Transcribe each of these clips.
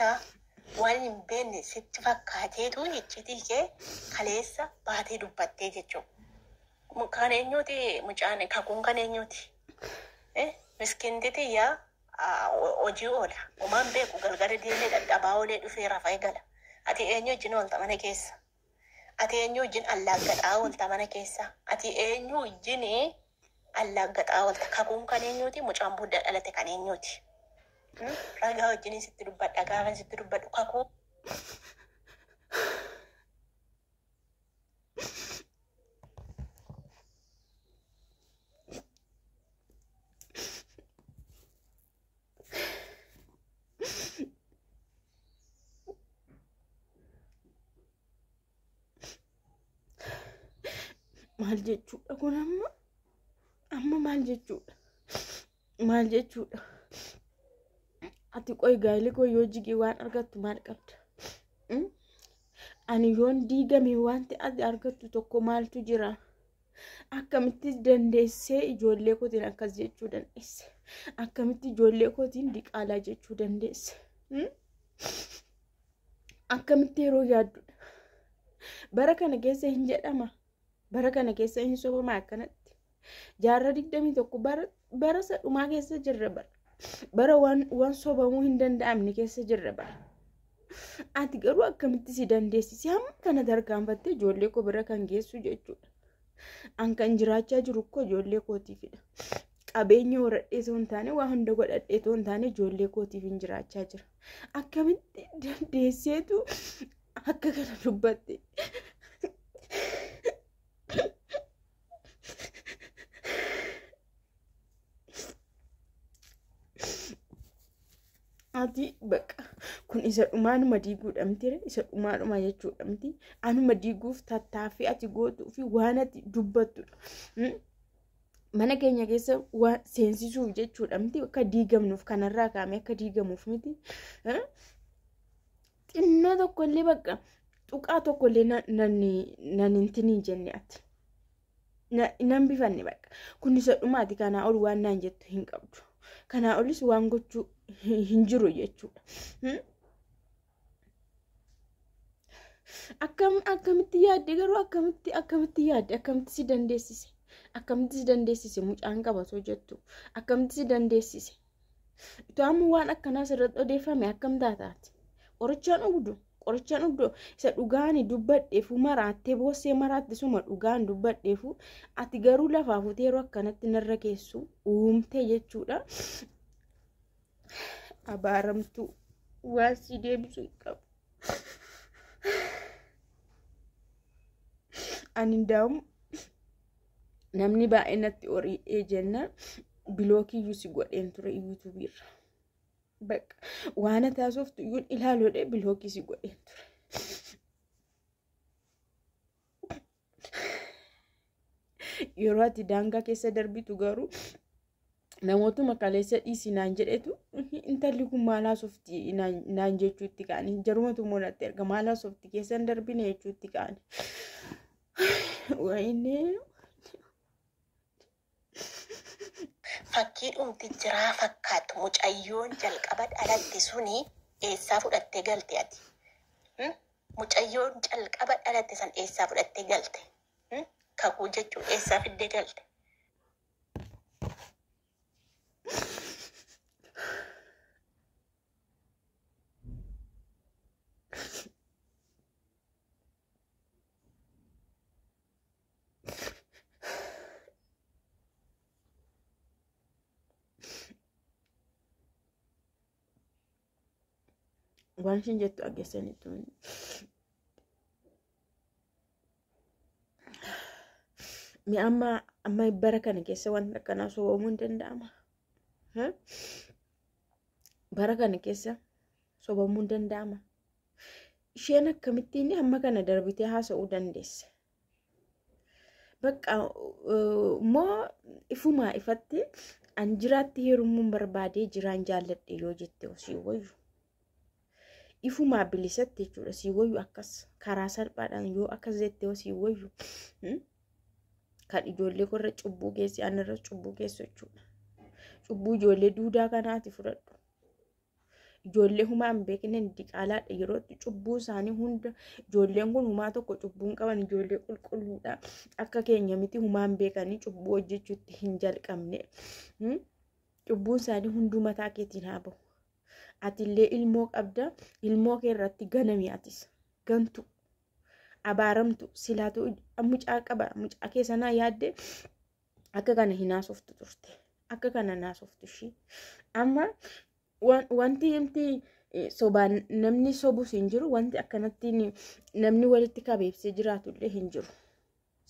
waan hin beekne sitti fakkaateetu jechitii kee kaleessa baatee dubbattee jechuudha. Kan eenyuti mucaan kakuun kan eenyuti? Miskiintiti yaa hojii oola. Uumaan beeku galgala deemee dadhabaa oolee dhufee rafaa eegala. Ati eenyu wajjin oolta mana keessa? Ati eenyu wajjin allaaggaxaa oolta mana keessa? Ati eenyu wajjin allaaggaxaa oolta? Kakuun kan eenyuti? Mucaan booddee dhalate kan eenyuti? Ragaa wajjin sitti dubbadha gaafa sitti dubbadhu kakuu. Maal jechuudha kun amma maal jechuudha? Maal jechuudha? Ati qoy gaa'illi koo yoo jigee waan argattu maal qabda? Ani yoon diigame wanti ati argattu tokko maaltu jira? Akkamitti dandeessee ijoollee kootiin akkas jechuu dandeesse? Akkamitti ijoollee kootiin diqaalaa jechuu dandeesse? Akkamitti yeroo yaaddudha? Bara kana keessa hin jedhama. Bara kana keessa hin sobama akkanatti. Jaarraa 21 bara sadhumaa keessa jirra bara. Bara waan sobamuu hin danda'amne keessa jirra bara. Ati garuu akkamitti si dandeessisi hamma kana tarkaanfattee ijoollee koo bira kan geessu jechuudha. An kan jiraachaa jiru koo ijoollee kootiifidha. Qabeenya horadhee osoo hin taane waa hunda godhadhee osoo hin taane ijoollee kootiif hin jiraachaa jira. Akkamitti dandeesseetu akka kana dubbatte? Ati baqa kun isa dhumaanuma diiguudhamtire isa dhumaadhuma jechuudhamti. Anuma diiguuf tattaaffii ati gootuu fi waan ati dubbattudha. Mana keenya keessa waan seensisuuf jechuudhamti akka diigamnuuf kanarraa kaame akka diigamuuf miti. Xinnoo tokkollee baqa tuqaa tokkollee nan intini jenne ati. Nan bifanne baqa kun isa dhumaati kanaa ol waan naan jettu hin qabdu. Kanaa olis waan gochuu hin jiru jechuudha. Akkamitti yaadde garuu akkamitti yaadde akkamitti si dandeessise? Akkamitti si dandeessise mucaan qabatoo jettu? Akkamitti si dandeessise? Itoo amma waan akkanaa sirratti odeeffame akkam taataati? Qorichaan dhugdu isa dhugaani dubbadheefu maraattee boossee maraatte suma dhugaan dubbadheefu ati garuu lafaa futee yeroo akkanatti narra keessu uumtee jechuudha. Abaaramtuu waan si deebisu hin qabu. Ani ndaa'um namni baay'inatti horii jenna bilookiyyuu si godheen ture YouTube irra. Baqa waan taasoftu iyyuu ilaaluudhee bilookii si godheen ture. Yeroo ati daangaa keessa darbitu garuu namootuma kaleessa dhiisi naan jedhetu intalli kun maalaa softi naan jechuutti kaani. Jarumatu moonatti erga maalaa softi keessan darbine jechuutti kaani. Waynee fakkii dhumti jiraa fakkaatu mucayyoon jalqaba dhalatte suni eessaa fudhattee galte ati? Mucayyoon jalqaba dhalatte san eessaa fudhattee galte? Kakuu jechuun eessaa fiddee galte? waan shin jettu ageessanitu mi amma bara kana keessa waan akkanaa soomuu hin danda'ama. Bara kana keessa soomuu hin danda'ama. Isheen akkamittiin amma kana darbitee haasa'uu dandeesse? Baqa moo ifumaa ifatti an jiraatti heerumuun barbaadee jiraan jaalladhe yoo jette osii wayyu. Ifumaa bilisatti jechuudha si wayyu akkas karaa salphaadhaan yoo akkas jette osii wayyu. Kan ijoollee korra cubbuu keessi anirra cubbuu keessa jechuudha. Cubbuu ijoollee duudaa kanaati fudhadhu. ijoollee humaa hin beekne diqaalaadha yerootti cubbuu isaanii hunda ijoolleen kun humaa tokko cubbuun qaban ijoollee qulqulluudha akka keenya miti humaa hin beekanii cubbuu hojjechuutti hin jalqabne cubbuun isaanii hunduu mataa keetiin haa bahu atillee ilmoo qabda ilmoo kee irratti ganami atis gantu abaaramtu silaatu mucaa qaba mucaa keessanaa yaadde akka kana hinaasoftu turte akka kana naasoftu ishii amma wanti himti sobaan namni sobus hin jiru wanti akkanatti namni walitti qabeebsee jiraatullee hin jiru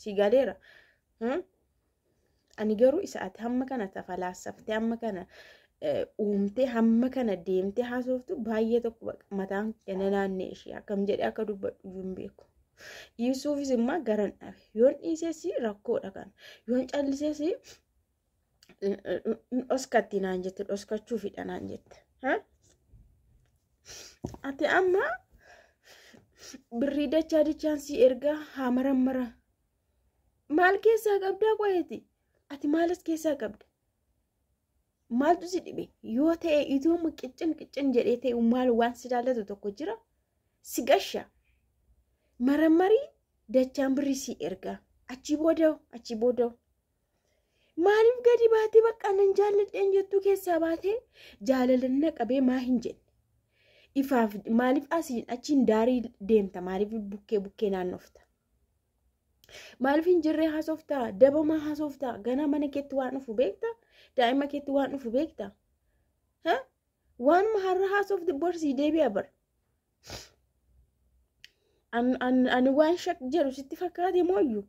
si galeera ani garuu isa ati hamma kana tafalaasaftee hamma kana uumtee hamma kana deemtee haasoftu baay'ee tokko mataan kenna naannee ishee akkam jedhee akka dubbadhu hin beeku dhiisuufis immoo garan dhabe yoon dhiiseesi rakkoodha kana yoon calliseesi oskatti naan jette oskachuufidha naan jette ati amma birrii dachaan si erga haa marammara maal keessaa qabdaa qo'eeti ati maalas keessaa qabda maaltu si dhibe yoo ta'e itoo qiccin jedhee ta'e maal waan si daallatu tokko jira si gasha marammarii dachaan birrii si erga achi booda maaliif gadi baatee bakka nan jaalladheen jettu keessaa baatee jaalalanna qabee maa hin jenne ifaaf maaliif asiin achiin daarii deemta maaliif bukkee naannofta maaliif hin jirree haasoftaa dabamaa haasoftaa ganaa mana keetti waan dhufu beekta daa'ima keetti waan dhufu beekta waanuma har'a haasofti borsii deebi'a bar ani waan shak jedhu sitti fakkaate mooyyuu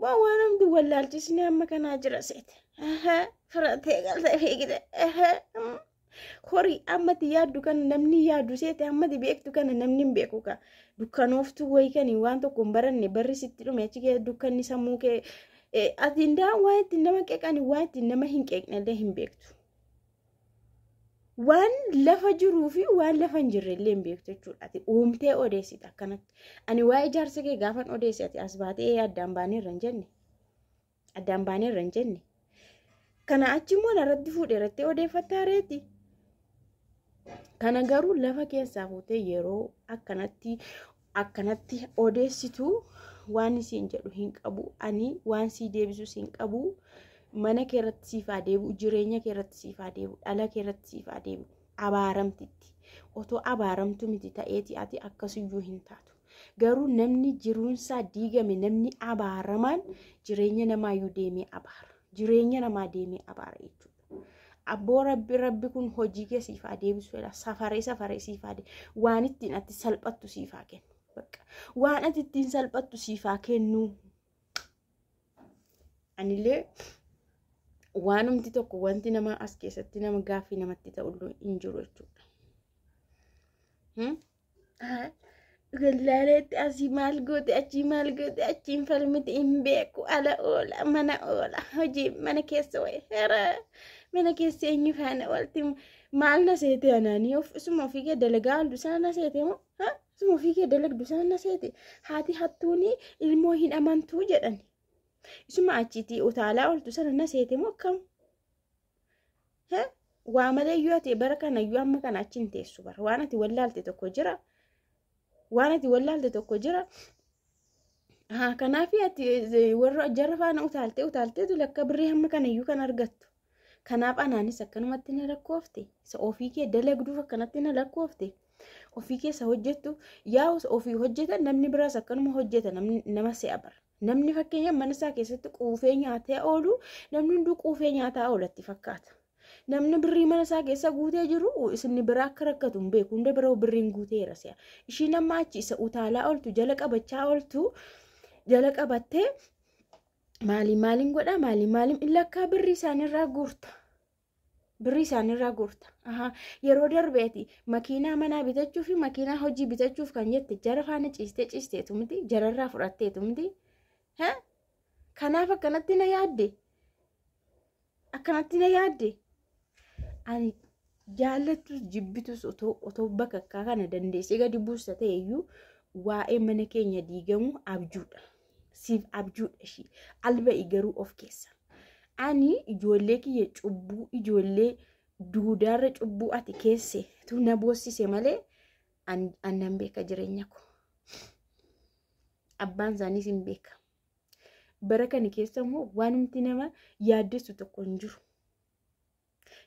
waan namni wallaalchisni amma kanaa jira seete firatee galtee fiigite horii ammati yaaddu kana namni yaaddu seete ammati beektu kana namni hin beeku ka dukkanooftu wayikanii waan tokko hin baranne barri sitti dhume achi kee dukkanni sammuu kee ati indaa waan ittiin nama qeeqani waan ittiin nama hin qeeqnellee hin beektu waan lafa jiruu fi waan lafa hin jirrellee hin beektu jechuudha ati uumtee odeessita akkanatti ani waa'ee ijaarsa kee gaafan odeessi ati as baatee addaan baaneerra hin jenne kana achi immoo narratti fuudheerattee odeeffattaa reeti kana garuu lafa keessaa fuutee yeroo akkanatti odeessitu waan isiin jedhu hin qabu ani waan sii deebisus hin qabu mana kee irratti siifaa deebi'u jireenya kee irratti siifaa deebi'u dhala kee irratti siifaa deebi'u abaaramtitti otoo abaaramtu miti ta'eeti ati akkasiyyuu hin taatu garuu namni jiruunsaa diigame namni abaaramaan jireenya namaayyuu deemee abaara jechuudha abboo rabbi kun hojii kee siifaa deebisuudha safaree siifaa waan ittiin ati salphattu siifaa kennu bakka waan ati ittiin salphattu siifaa kennu anillee waanumti tokko wanti nama as keessatti nama gaaffii namatti ta'u hin jiru jechuudha. Gallaaleetti asii maal goote achiin falmiti hin beeku ala oola mana oola hojii mana keessa wayi mana keessa eenyu faana walti maal na seete anaanii isuma ofii kee dalagaa oldu sana na seete moo isuma ofii kee dalagdu sana na seete haati hattuuni ilmoo hin amantuu jedhani. Isuma achiitii utaalaa oltu sana na seete moo akkam waa malee iyyuu ati bara kana iyyuu amma kana achiin teessu bara waan ati wallaalte tokko jira kanaaf ati warra jarra faana utaalteetu lakka birrii hamma kana iyyuu kan argattu kanaaf anaanis akkanumatti na lakkoofte isa ofii kee dalagduuf akkanatti na lakkoofte ofii keessa hojjettu yaa ofii hojjetan namni biraas akkanuma hojjeta nama se'a bara namni fakkeenya mana isaa keessatti quufee nyaatee oolu namni hunduu quufee nyaataa oolatti fakkaata namni birrii mana isaa keessa guutee jiru isin biraa akka rakkatu hin beeku hunda biroo birriin guuteera si'a ishiin amma achi isa utaalaa ooltu jala qabachaa ooltu jala qabattee maaliin godha maaliin illakkaa birrii isaanirraa guurta yeroo darbeeti makiinaa manaa bitachuu fi makiinaa hojii bitachuuf kan jette jara faana ciisteetu miti jararraa fudhatteetu miti kanaaf akkanatti na yaadde ani jaallattus jibbitus otoo bakakkaa kana dandeessee gadi buusta ta'e iyyuu waa'ee mana keenya diigamu abjuudha siif abjuudha ishii alba'i garuu of keessa ani ijoollee kiyya cubbuu ijoollee duudaarra cubbuu ati keesse tu na boossise malee annan beeka jireenya ko. Abbaan isaaniis hin beeka. Bara kana keessa immoo waanumti nama yaaddessu tokko hin jiru.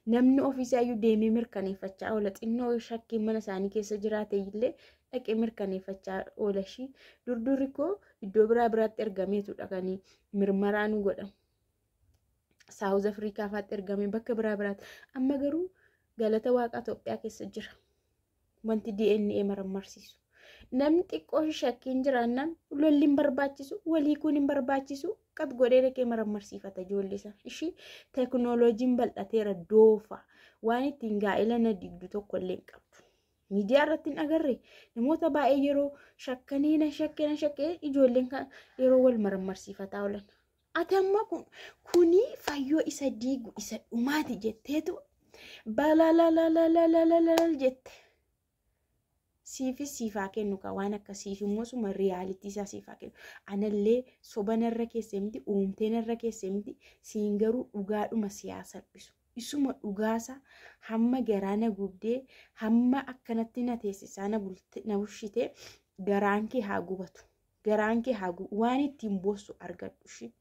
Namni ofiisaayyuu deemee mirkaneeffachaa oola. Xinnoo shakkiin mana isaanii keessa jiraate illee dhaqee mirkaneeffachaa oola. Durdurri koo iddoo biraatti ergameetu dhaqanii mirmaraa nu godhamu. Saawuz Afrikaa fa'aatti ergamee bakka biraatti. Amma garuu galata Waaqaa Itoophiyaa keessa jira. Wanti DNA marmarsiisu. Namni xiqqoo shakkiin jiraannaan lolli hin barbaachisu, walii kun hin barbaachisu, qab godhee dhaqee marmarsiifata ijoollee sana. Ishii teekinooloojiin bal'ateera doofa. Waan ittiin gaa'ela na digdu tokko illee hin qabdu. Miidiyaa irratti hin agarre namoota baay'ee yeroo shakkee ijoolleen yeroo wal marmarsiifataa oolan. Ati amma kuni fayyoo isa diigu isa dhumaati jetteetu balalalalalalalal jette. Siifaa kennu ka waan akka siifimmoo suma riyaalitii isaa siifaa kennu. Anallee sobanarra keessee miti, uumteenarra keessee miti, siin garuu dhugaadhuma siyaasa salphisu. Isuma dhugaasa hamma garaana gubdee hamma akkanatti na teessisaa na bulshitee garaan kee haa gubatu. Garaan kee haa gubatu. Waan ittiin boossu argadhu.